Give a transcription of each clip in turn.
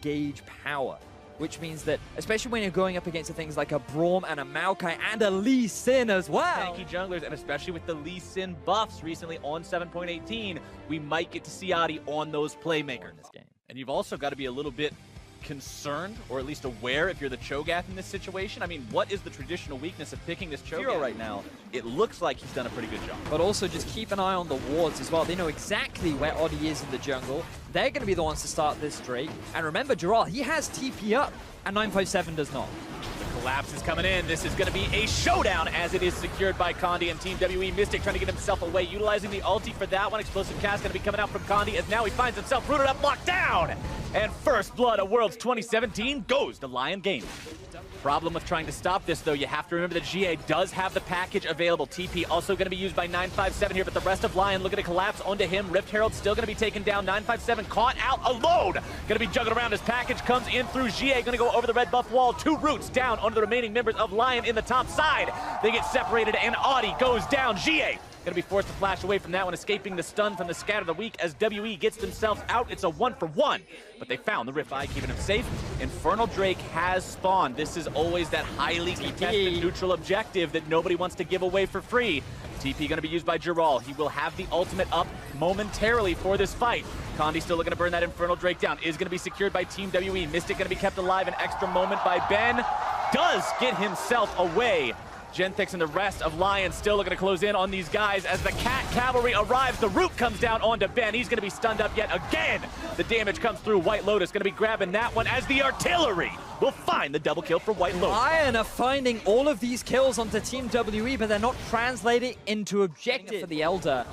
gauge power, which means that, especially when you're going up against things like a Braum and a Maokai and a Lee Sin as well. Tanky junglers, and especially with the Lee Sin buffs recently on 7.18, we might get to see Adi on those playmakers in this game. And you've also got to be a little bit concerned, or at least aware if you're the Cho'Gath in this situation. I mean, what is the traditional weakness of picking this Cho'Gath right now? It looks like he's done a pretty good job. But also just keep an eye on the wards as well. They know exactly where Adi is in the jungle. They're going to be the ones to start this Drake. And remember, Gerald, he has TP up, and 957 does not. The collapse is coming in. This is going to be a showdown as it is secured by Condi and Team WE. Mystic trying to get himself away, utilizing the ulti for that one. Explosive cast going to be coming out from Condi as now he finds himself rooted up, locked down. And first blood of Worlds 2017 goes to LYN Gaming. Problem with trying to stop this, though, you have to remember that GA does have the package available. TP also going to be used by 957 here, but the rest of LYN looking to collapse onto him. Rift Herald still going to be taken down. 957 caught out alone. Going to be juggled around as package comes in through GA. Going to go over the red buff wall. 2 roots down onto the remaining members of LYN in the top side. They get separated, and Adi goes down. GA going to be forced to flash away from that one, escaping the stun from the Scatter of the Weak as WE gets themselves out. It's a 1-for-1, but they found the Rift Eye, keeping him safe. Infernal Drake has spawned. This is always that highly contested neutral objective that nobody wants to give away for free. TP going to be used by Gerald. He will have the ultimate up momentarily for this fight. Condi still looking to burn that Infernal Drake down. Is going to be secured by Team WE. Mystic going to be kept alive. An extra moment by Ben. Does get himself away. Genthix and the rest of LYN still looking to close in on these guys as the Cat Cavalry arrives. The root comes down onto Ben. He's going to be stunned up yet again. The damage comes through. White Lotus going to be grabbing that one as the artillery will find the double kill for White Lotus. LYN are finding all of these kills onto Team WE, but they're not translating into objective for the Elder.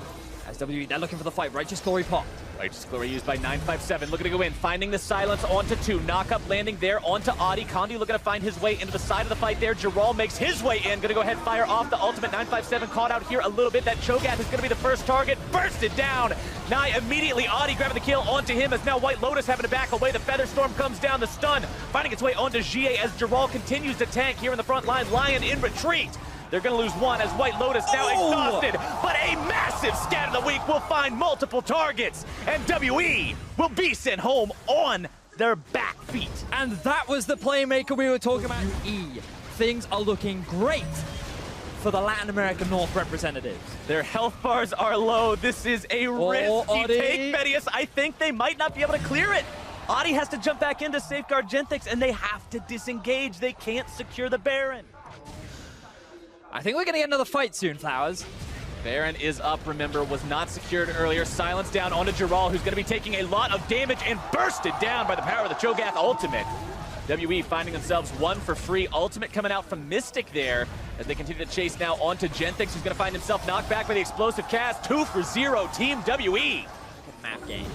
As WE, they're looking for the fight. Righteous Glory popped. Righteous Glory used by 957, looking to go in, finding the silence onto 2. Knock-up landing there onto Adi. Condi looking to find his way into the side of the fight there. Gerald makes his way in, gonna go ahead and fire off the ultimate. 957 caught out here a little bit. That Cho'Gath is gonna be the first target. Bursted down. Nye immediately, Adi grabbing the kill onto him as now White Lotus having to back away. The Feather Storm comes down, the stun finding its way onto GA as Gerald continues to tank here in the front line. LYN in retreat. They're going to lose one as White Lotus now exhausted, but a massive Scatter of the Weak will find multiple targets, and WE will be sent home on their back feet. And that was the playmaker we were talking about. Things are looking great for the Latin America North representatives. Their health bars are low. This is a risky take, Medius. I think they might not be able to clear it. Adi has to jump back in to safeguard Genthix, and they have to disengage. They can't secure the Baron. I think we're going to get another fight soon, Flowers. Baron is up, remember, was not secured earlier. Silence down onto Gerald, who's going to be taking a lot of damage and bursted down by the power of the Cho'Gath ultimate. WE finding themselves 1 for free. Ultimate coming out from Mystic there as they continue to chase now onto Genthix, who's going to find himself knocked back by the explosive cast. 2 for 0, Team WE. Good map game.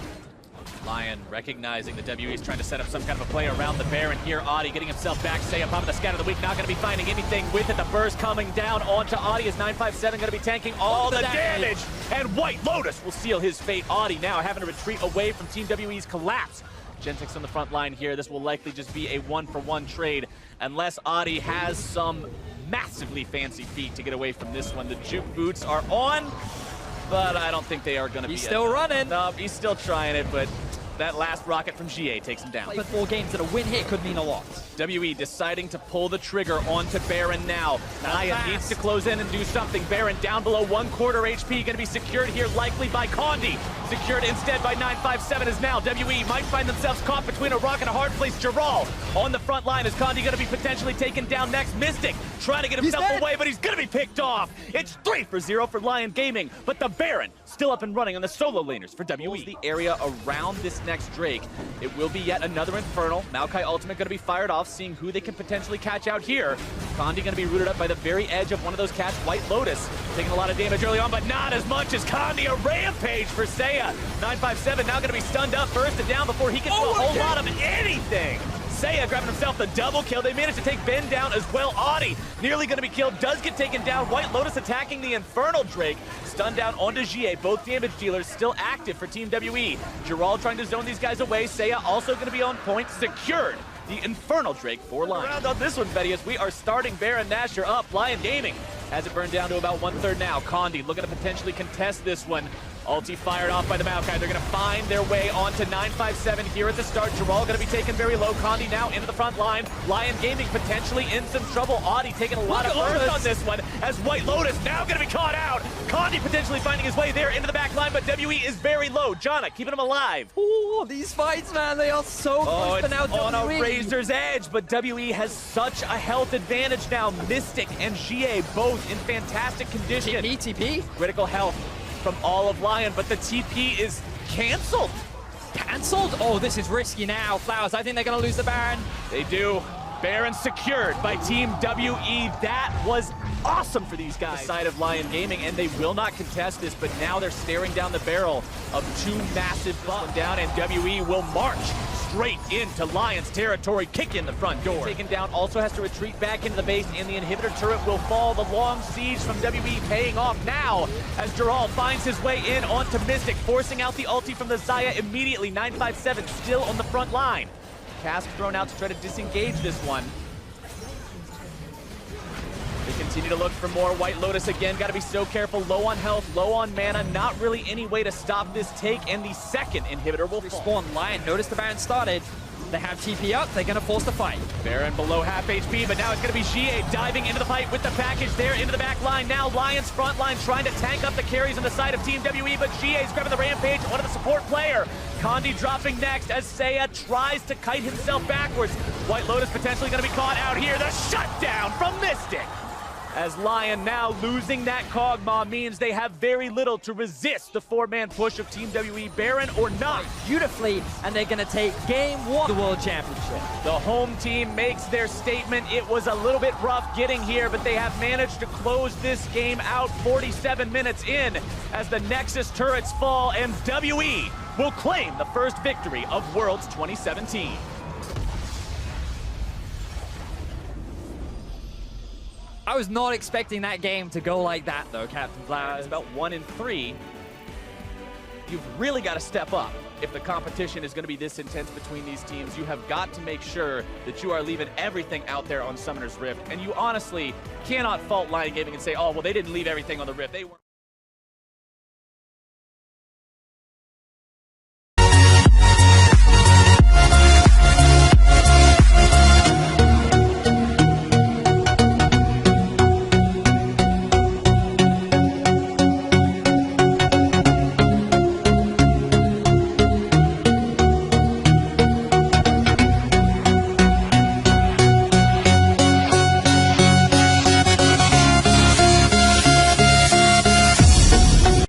LYN recognizing the WE is trying to set up some kind of a play around the Baron here. Adi getting himself back. Say up on the Scatter of the Weak, not going to be finding anything with it. The burst coming down onto Adi as 957 going to be tanking all the damage. And White Lotus will seal his fate. Adi now having to retreat away from Team WE's collapse. Genthix on the front line here. This will likely just be a 1-for-1 trade unless Adi has some massively fancy feat to get away from this one. The juke boots are on, but I don't think they are going to be. He's still running. No, he's still trying it, but that last rocket from GA takes him down. But 4 games that a win here could mean a lot. WE deciding to pull the trigger onto Baron now. Naya needs to close in and do something. Baron down below 1/4 HP, going to be secured here likely by Condi. Secured instead by 957 is now. WE might find themselves caught between a rock and a hard place. Gerald on the front line. Is Condi going to be potentially taken down next? Mystic trying to get himself away, but he's going to be picked off. It's 3 for 0 for LYN Gaming, but the Baron still up and running on the solo laners for WE. The area around this next Drake. It will be yet another Infernal. Maokai ultimate going to be fired off, seeing who they can potentially catch out here. Condi going to be rooted up by the very edge of one of those cats. White Lotus taking a lot of damage early on, but not as much as Condi. A rampage for Seiya. 957 now going to be stunned up, bursted down before he gets a whole lot of anything. Seiya grabbing himself the double kill. They managed to take Ben down as well. Adi nearly going to be killed, does get taken down. White Lotus attacking the Infernal Drake. Stunned down onto GA. Both damage dealers still active for Team WE. Gerald trying to zone these guys away. Seiya also going to be on point. Secured the Infernal Drake for LYN. Round on this one, Medius, we are starting Baron Nashor up. LYN Gaming has it burned down to about 1/3 now. Condi looking to potentially contest this one. Ulti fired off by the Maokai. They're going to find their way onto 957 here at the start. Jarral going to be taken very low. Condi now into the front line. LYN Gaming potentially in some trouble. Audi taking a lot of earth on this one as White Lotus now going to be caught out. Condi potentially finding his way there into the back line, but WE is very low. Jana keeping him alive. Ooh, these fights, man, they are so close, but now on a razor's edge, but WE has such a health advantage now. Mystic and GA both in fantastic condition. TP? Critical health from all of LYN, but the TP is canceled. Cancelled? Oh, this is risky now. Flowers, I think they're going to lose the Baron. They do. Baron secured by Team WE. That was awesome for these guys. The side of LYN Gaming, and they will not contest this, but now they're staring down the barrel of two massive buttons down, and WE will march straight into LYN's territory, kick in the front door. Taken down, also has to retreat back into the base, and the inhibitor turret will fall. The long siege from WE paying off now as Jarral finds his way in onto Mystic, forcing out the ulti from the Xayah immediately. 957 still on the front line. Cask thrown out to try to disengage this one. They continue to look for more. White Lotus again, got to be so careful. Low on health, low on mana. Not really any way to stop this take, and the second inhibitor will spawn. LYN, notice the Baron started. They have TP up, they're going to force the fight. Baron below half HP, but now it's going to be GA diving into the fight with the package there into the back line. Now LYN's front line trying to tank up the carries on the side of Team WE, but GA's grabbing the rampage, one of the support player. Condi dropping next as Seiya tries to kite himself backwards. White Lotus potentially going to be caught out here. The shutdown from Mystic. As LYN now losing that Kog'Maw means they have very little to resist the four-man push of Team WE, Baron or not. Beautifully, and they're going to take game one of the World Championship. The home team makes their statement. It was a little bit rough getting here, but they have managed to close this game out 47 minutes in as the Nexus turrets fall, and WE will claim the first victory of Worlds 2017. I was not expecting that game to go like that, though, Captain Flowers. It's about 1 in 3. You've really got to step up. If the competition is going to be this intense between these teams, you have got to make sure that you are leaving everything out there on Summoner's Rift. And you honestly cannot fault LYN Gaming and say, oh, well, they didn't leave everything on the Rift. They weren't.